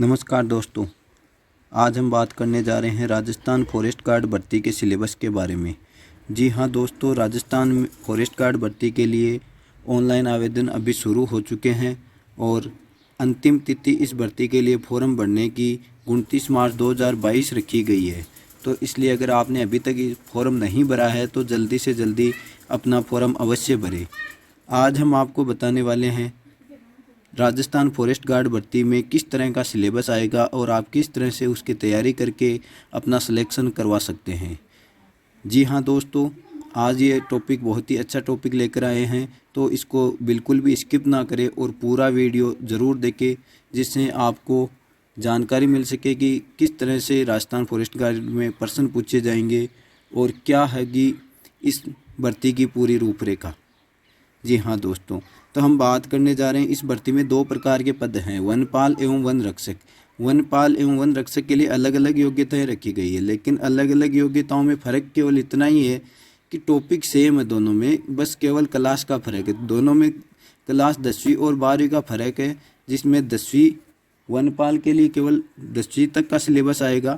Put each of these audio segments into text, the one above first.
नमस्कार दोस्तों, आज हम बात करने जा रहे हैं राजस्थान फॉरेस्ट गार्ड भर्ती के सिलेबस के बारे में। जी हाँ दोस्तों, राजस्थान फॉरेस्ट गार्ड भर्ती के लिए ऑनलाइन आवेदन अभी शुरू हो चुके हैं और अंतिम तिथि इस भर्ती के लिए फॉर्म भरने की 29 मार्च 2022 रखी गई है। तो इसलिए अगर आपने अभी तक फॉर्म नहीं भरा है तो जल्दी से जल्दी अपना फॉर्म अवश्य भरें। आज हम आपको बताने वाले हैं राजस्थान फॉरेस्ट गार्ड भर्ती में किस तरह का सिलेबस आएगा और आप किस तरह से उसकी तैयारी करके अपना सिलेक्शन करवा सकते हैं। जी हाँ दोस्तों, आज ये टॉपिक बहुत ही अच्छा टॉपिक लेकर आए हैं, तो इसको बिल्कुल भी स्किप ना करें और पूरा वीडियो ज़रूर देखें, जिससे आपको जानकारी मिल सके कि किस तरह से राजस्थान फॉरेस्ट गार्ड में प्रश्न पूछे जाएंगे और क्या है कि इस भर्ती की पूरी रूपरेखा। जी हाँ दोस्तों, तो हम बात करने जा रहे हैं इस भर्ती में 2 प्रकार के पद हैं, वनपाल एवं वन रक्षक। वनपाल एवं वन रक्षक के लिए अलग अलग योग्यताएं रखी गई है, लेकिन अलग अलग योग्यताओं में फ़र्क केवल इतना ही है कि टॉपिक सेम है दोनों में, बस केवल क्लास का फ़र्क है। दोनों में क्लास 10वीं और 12वीं का फ़र्क है, जिसमें 10वीं वनपाल के लिए केवल 10वीं तक का सिलेबस आएगा,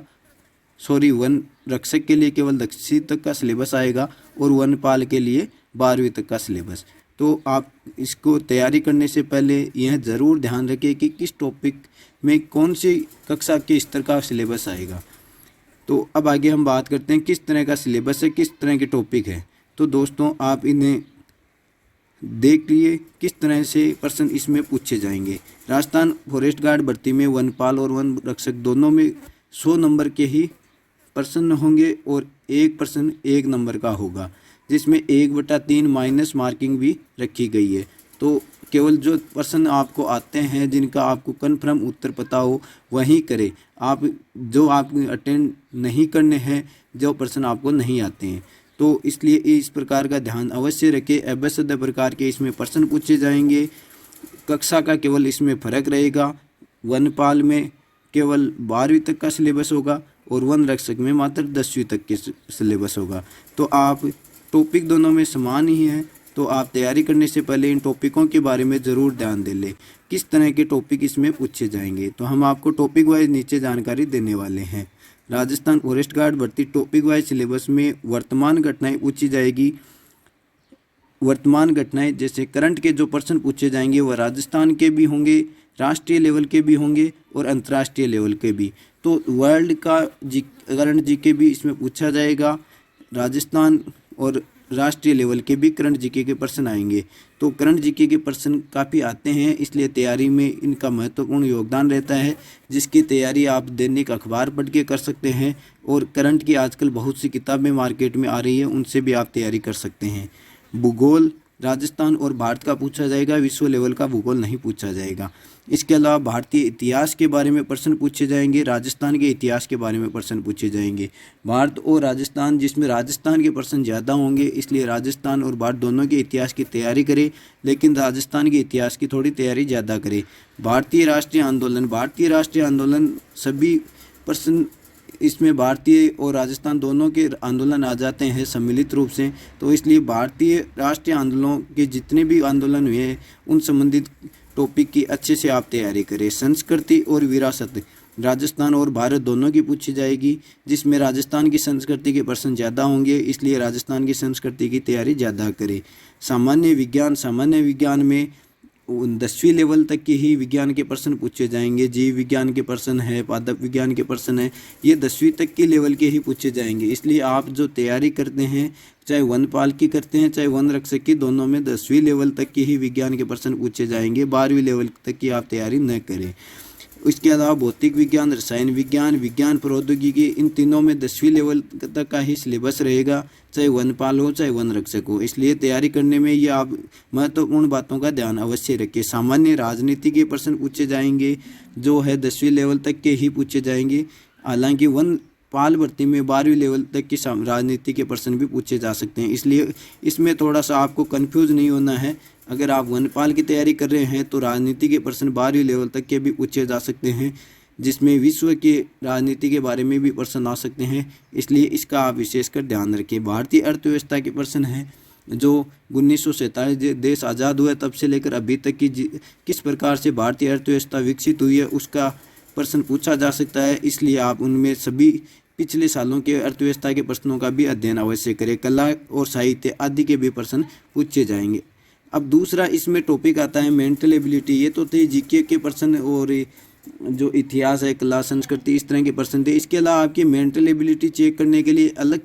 वन रक्षक के लिए केवल 10वीं तक का सिलेबस आएगा और वनपाल के लिए 12वीं तक का सिलेबस। तो आप इसको तैयारी करने से पहले यह ज़रूर ध्यान रखें कि किस टॉपिक में कौन सी कक्षा के स्तर का सिलेबस आएगा। तो अब आगे हम बात करते हैं किस तरह का सिलेबस है, किस तरह के टॉपिक है। तो दोस्तों आप इन्हें देख लिए किस तरह से प्रश्न इसमें पूछे जाएंगे। राजस्थान फॉरेस्ट गार्ड भर्ती में वनपाल और वन रक्षक दोनों में 100 नंबर के ही प्रश्न होंगे और एक प्रश्न 1 नंबर का होगा, जिसमें 1/3 माइनस मार्किंग भी रखी गई है। तो केवल जो प्रश्न आपको आते हैं, जिनका आपको कन्फर्म उत्तर पता हो वही करें। आप अटेंड नहीं करने हैं, जो प्रश्न आपको नहीं आते हैं। तो इसलिए इस प्रकार का ध्यान अवश्य रखें। अभ्यस्त प्रकार के इसमें प्रश्न पूछे जाएंगे। कक्षा का केवल इसमें फ़र्क रहेगा, वनपाल में केवल 12वीं तक का सिलेबस होगा और वन रक्षक में मात्र 10वीं तक के सिलेबस होगा। तो आप टॉपिक दोनों में समान ही है, तो आप तैयारी करने से पहले इन टॉपिकों के बारे में ज़रूर ध्यान दे लें किस तरह के टॉपिक इसमें पूछे जाएंगे। तो हम आपको टॉपिक वाइज नीचे जानकारी देने वाले हैं। राजस्थान फॉरेस्ट गार्ड भर्ती टॉपिक वाइज सिलेबस में वर्तमान घटनाएं पूछी जाएगी। वर्तमान घटनाएं जैसे करंट के जो प्रश्न पूछे जाएंगे वह राजस्थान के भी होंगे, राष्ट्रीय लेवल के भी होंगे और अंतर्राष्ट्रीय लेवल के भी। तो वर्ल्ड का करंट जीके भी इसमें पूछा जाएगा। राजस्थान और राष्ट्रीय लेवल के भी करंट जीके के प्रश्न आएंगे। तो करंट जीके के प्रश्न काफ़ी आते हैं, इसलिए तैयारी में इनका महत्वपूर्ण योगदान रहता है, जिसकी तैयारी आप दैनिक अखबार पढ़ के कर सकते हैं। और करंट की आजकल बहुत सी किताबें मार्केट में आ रही है, उनसे भी आप तैयारी कर सकते हैं। भूगोल राजस्थान और भारत का पूछा जाएगा, विश्व लेवल का भूगोल नहीं पूछा जाएगा। इसके अलावा भारतीय इतिहास के बारे में प्रश्न पूछे जाएंगे, राजस्थान के इतिहास के बारे में प्रश्न पूछे जाएंगे। भारत और राजस्थान, जिसमें राजस्थान के प्रश्न ज़्यादा होंगे, इसलिए राजस्थान और भारत दोनों के इतिहास की तैयारी करें, लेकिन राजस्थान के इतिहास की थोड़ी तैयारी ज़्यादा करें। भारतीय राष्ट्रीय आंदोलन सभी प्रश्न इसमें भारतीय और राजस्थान दोनों के आंदोलन आ जाते हैं सम्मिलित रूप से। तो इसलिए भारतीय राष्ट्रीय आंदोलनों के जितने भी आंदोलन हुए हैं उन संबंधित टॉपिक की अच्छे से आप तैयारी करें। संस्कृति और विरासत राजस्थान और भारत दोनों की पूछी जाएगी, जिसमें राजस्थान की संस्कृति के प्रश्न ज़्यादा होंगे, इसलिए राजस्थान की संस्कृति की तैयारी ज़्यादा करें। सामान्य विज्ञान में 10वीं लेवल तक के ही विज्ञान के प्रश्न पूछे जाएंगे। जीव विज्ञान के प्रश्न है, पादप विज्ञान के प्रश्न है, ये 10वीं तक के लेवल के ही पूछे जाएंगे। इसलिए आप जो तैयारी करते हैं, चाहे वनपाल की करते हैं चाहे वन रक्षक की, दोनों में 10वीं लेवल तक के ही विज्ञान के प्रश्न पूछे जाएंगे। 12वीं लेवल तक की आप तैयारी न करें। इसके अलावा भौतिक विज्ञान, रसायन विज्ञान, विज्ञान प्रौद्योगिकी, इन तीनों में 10वीं लेवल तक का ही सिलेबस रहेगा, चाहे वनपाल हो चाहे वन रक्षक हो। इसलिए तैयारी करने में ये आप महत्वपूर्ण बातों का ध्यान अवश्य रखें। सामान्य राजनीति के प्रश्न पूछे जाएंगे, जो है 10वीं लेवल तक के ही पूछे जाएंगे। हालांकि वनपाल भर्ती में 12वीं लेवल तक की राजनीति के प्रश्न भी पूछे जा सकते हैं, इसलिए इसमें थोड़ा सा आपको कन्फ्यूज़ नहीं होना है। अगर आप वनपाल की तैयारी कर रहे हैं तो राजनीति के प्रश्न 12वीं लेवल तक के भी पूछे जा सकते हैं, जिसमें विश्व के राजनीति के बारे में भी प्रश्न आ सकते हैं, इसलिए इसका आप विशेषकर ध्यान रखें। भारतीय अर्थव्यवस्था के प्रश्न हैं, जो 1947 देश आज़ाद हुआ तब से लेकर अभी तक की किस प्रकार से भारतीय अर्थव्यवस्था विकसित हुई है, उसका प्रश्न पूछा जा सकता है, इसलिए आप उनमें सभी पिछले सालों के अर्थव्यवस्था के प्रश्नों का भी अध्ययन अवश्य करें। कला और साहित्य आदि के भी प्रश्न पूछे जाएंगे। अब दूसरा इसमें टॉपिक आता है मेंटल एबिलिटी। ये तो थे जीके के प्रश्न और जो इतिहास है, कला, संस्कृति, इस तरह के प्रश्न थे। इसके अलावा आपकी मेंटल एबिलिटी चेक करने के लिए अलग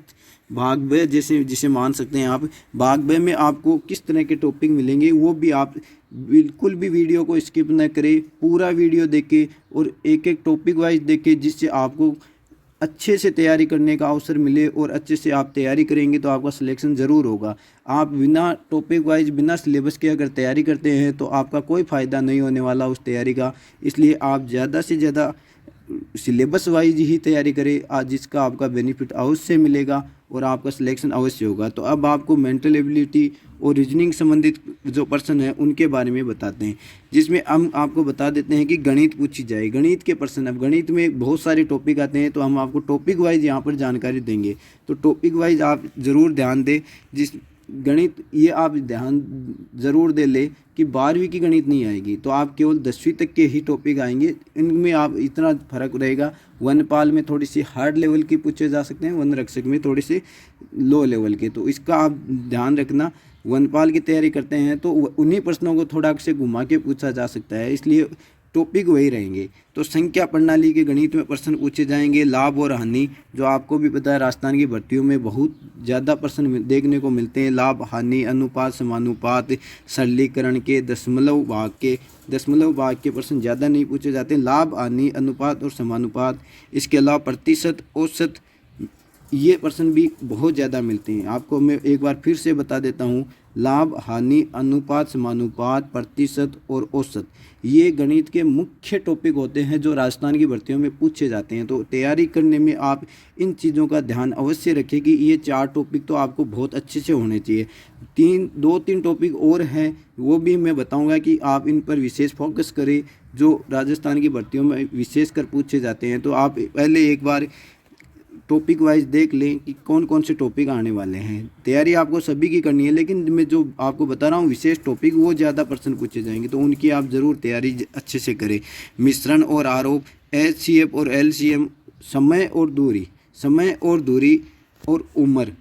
भाग ब जिसे मान सकते हैं आप, भाग ब में आपको किस तरह के टॉपिक मिलेंगे वो भी आप बिल्कुल भी वीडियो को स्किप न करें, पूरा वीडियो देखें और एक एक टॉपिक वाइज देखें, जिससे आपको अच्छे से तैयारी करने का अवसर मिले। और अच्छे से आप तैयारी करेंगे तो आपका सिलेक्शन ज़रूर होगा। आप बिना टॉपिक वाइज, बिना सिलेबस के अगर तैयारी करते हैं तो आपका कोई फ़ायदा नहीं होने वाला उस तैयारी का। इसलिए आप ज़्यादा से ज़्यादा सिलेबस वाइज ही तैयारी करें, आज जिसका आपका बेनिफिट अवश्य मिलेगा और आपका सिलेक्शन अवश्य होगा। तो अब आपको मेंटल एबिलिटी और रीजनिंग संबंधित जो प्रश्न हैं उनके बारे में बताते हैं, जिसमें हम आपको बता देते हैं कि गणित पूछी जाए। गणित के प्रश्न, अब गणित में बहुत सारे टॉपिक आते हैं, तो हम आपको टॉपिक वाइज यहाँ पर जानकारी देंगे। तो टॉपिक वाइज आप ज़रूर ध्यान दें। जिस गणित, ये आप ध्यान ज़रूर दे ले कि 12वीं की गणित नहीं आएगी, तो आप केवल 10वीं तक के ही टॉपिक आएंगे। इनमें आप इतना फ़र्क रहेगा, वनपाल में थोड़ी सी हार्ड लेवल की पूछे जा सकते हैं, वन रक्षक में थोड़ी सी लो लेवल के। तो इसका आप ध्यान रखना। वनपाल की तैयारी करते हैं तो उन्हीं प्रश्नों को थोड़ा से घुमा के पूछा जा सकता है, इसलिए टॉपिक वही रहेंगे। तो संख्या प्रणाली के गणित में प्रश्न पूछे जाएंगे। लाभ और हानि, जो आपको भी पता है राजस्थान की भर्तियों में बहुत ज़्यादा प्रश्न देखने को मिलते हैं। लाभ, हानि, अनुपात, समानुपात, सरलीकरण के, दशमलव भाग के प्रश्न ज़्यादा नहीं पूछे जाते। लाभ, हानि, अनुपात और समानुपात। इसके अलावा प्रतिशत, औसत, ये प्रश्न भी बहुत ज़्यादा मिलते हैं। आपको मैं एक बार फिर से बता देता हूँ, लाभ, हानि, अनुपात, समानुपात, प्रतिशत और औसत, ये गणित के मुख्य टॉपिक होते हैं जो राजस्थान की भर्तियों में पूछे जाते हैं। तो तैयारी करने में आप इन चीज़ों का ध्यान अवश्य रखें कि ये 4 टॉपिक तो आपको बहुत अच्छे से होने चाहिए। 2-3 टॉपिक और हैं, वो भी मैं बताऊंगा कि आप इन पर विशेष फोकस करें, जो राजस्थान की भर्तियों में विशेषकर पूछे जाते हैं। तो आप पहले एक बार टॉपिक वाइज देख लें कि कौन कौन से टॉपिक आने वाले हैं। तैयारी आपको सभी की करनी है, लेकिन मैं जो आपको बता रहा हूँ विशेष टॉपिक, वो ज़्यादा प्रश्न पूछे जाएंगे, तो उनकी आप ज़रूर तैयारी अच्छे से करें। मिश्रण और आरोप, HCF और LCM, समय और दूरी और उम्र।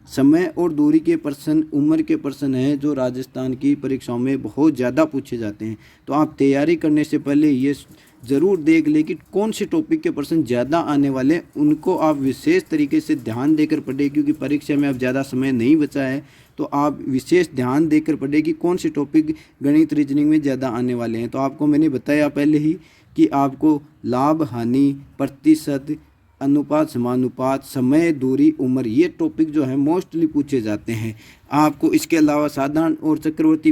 समय और दूरी के प्रश्न, उम्र के प्रश्न हैं जो राजस्थान की परीक्षाओं में बहुत ज़्यादा पूछे जाते हैं। तो आप तैयारी करने से पहले ये ज़रूर देख लें कि कौन से टॉपिक के प्रश्न ज़्यादा आने वाले हैं, उनको आप विशेष तरीके से ध्यान देकर पढ़ें, क्योंकि परीक्षा में अब ज़्यादा समय नहीं बचा है। तो आप विशेष ध्यान देकर पढ़ें कि कौन से टॉपिक गणित, रीजनिंग में ज़्यादा आने वाले हैं। तो आपको मैंने बताया पहले ही कि आपको लाभ, हानि, प्रतिशत, अनुपात, समानुपात, समय, दूरी, उम्र, ये टॉपिक जो है मोस्टली पूछे जाते हैं। आपको इसके अलावा साधारण और चक्रवर्ती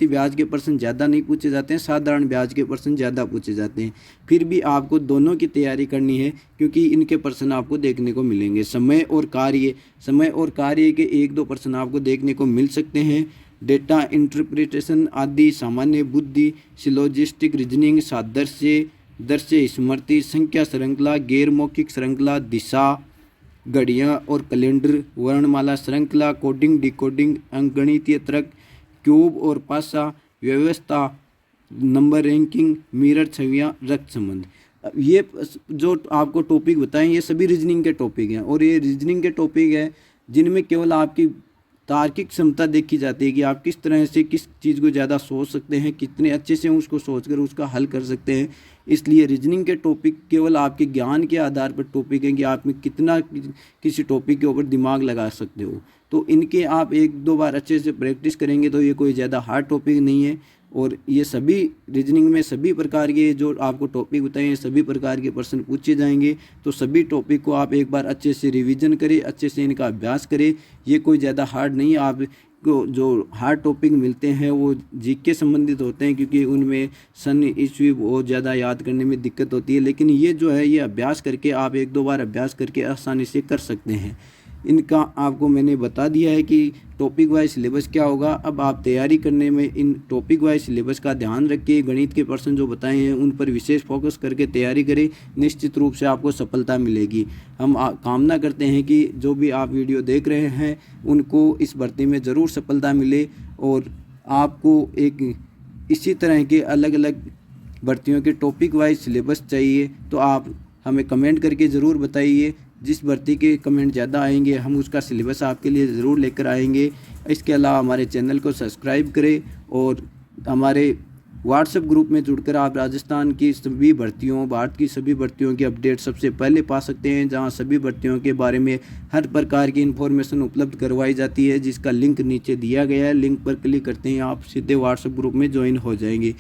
ब्याज के प्रश्न ज़्यादा नहीं पूछे जाते हैं, साधारण ब्याज के प्रश्न ज़्यादा पूछे जाते हैं। फिर भी आपको दोनों की तैयारी करनी है, क्योंकि इनके प्रश्न आपको देखने को मिलेंगे। समय और कार्य के 1-2 प्रश्न आपको देखने को मिल सकते हैं। डेटा इंटरप्रिटेशन आदि, सामान्य बुद्धि, सिलोजिस्टिक, रीजनिंग, सादृश्य, दृश्य स्मृति, संख्या श्रृंखला, गैर मौखिक श्रृंखला, दिशा, घड़ियाँ और कैलेंडर, वर्णमाला श्रृंखला, कोडिंग, डिकोडिंग, अंकगणितीय तर्क, क्यूब और पासा, व्यवस्था, नंबर रैंकिंग, मिरर छवियाँ, रक्त संबंध। ये जो आपको टॉपिक बताएं ये सभी रीजनिंग के टॉपिक हैं, और ये रीजनिंग के टॉपिक हैं जिनमें केवल आपकी तार्किक क्षमता देखी जाती है कि आप किस तरह से किस चीज़ को ज़्यादा सोच सकते हैं, कितने अच्छे से उसको सोचकर उसका हल कर सकते हैं। इसलिए रीजनिंग के टॉपिक केवल आपके ज्ञान के आधार पर टॉपिक हैं कि आप में कितना किसी टॉपिक के ऊपर दिमाग लगा सकते हो। तो इनके आप 1-2 बार अच्छे से प्रैक्टिस करेंगे तो ये कोई ज़्यादा हार्ड टॉपिक नहीं है। और ये सभी रीजनिंग में सभी प्रकार के जो आपको टॉपिक बताए हैं सभी प्रकार के प्रश्न पूछे जाएंगे। तो सभी टॉपिक को आप एक बार अच्छे से रिवीजन करें, अच्छे से इनका अभ्यास करें। ये कोई ज़्यादा हार्ड नहीं है। आपको जो हार्ड टॉपिक मिलते हैं वो जीके संबंधित होते हैं, क्योंकि उनमें सन ईस्वी बहुत ज़्यादा याद करने में दिक्कत होती है। लेकिन ये जो है ये अभ्यास करके आप 1-2 बार अभ्यास करके आसानी से कर सकते हैं। इनका आपको मैंने बता दिया है कि टॉपिक वाइज सिलेबस क्या होगा। अब आप तैयारी करने में इन टॉपिक वाइज सिलेबस का ध्यान रखिए। गणित के प्रश्न जो बताए हैं उन पर विशेष फोकस करके तैयारी करें, निश्चित रूप से आपको सफलता मिलेगी। हम कामना करते हैं कि जो भी आप वीडियो देख रहे हैं उनको इस भर्ती में ज़रूर सफलता मिले, और आपको एक इसी तरह के अलग अलग भर्तियों के टॉपिक वाइज सिलेबस चाहिए तो आप हमें कमेंट करके ज़रूर बताइए। जिस भर्ती के कमेंट ज़्यादा आएंगे हम उसका सिलेबस आपके लिए ज़रूर लेकर आएंगे। इसके अलावा हमारे चैनल को सब्सक्राइब करें और हमारे व्हाट्सएप ग्रुप में जुड़कर आप राजस्थान की सभी भर्तियों, भारत की सभी भर्तियों की अपडेट सबसे पहले पा सकते हैं, जहां सभी भर्तियों के बारे में हर प्रकार की इन्फॉर्मेशन उपलब्ध करवाई जाती है, जिसका लिंक नीचे दिया गया है। लिंक पर क्लिक करते ही आप सीधे व्हाट्सएप ग्रुप में ज्वाइन हो जाएंगे।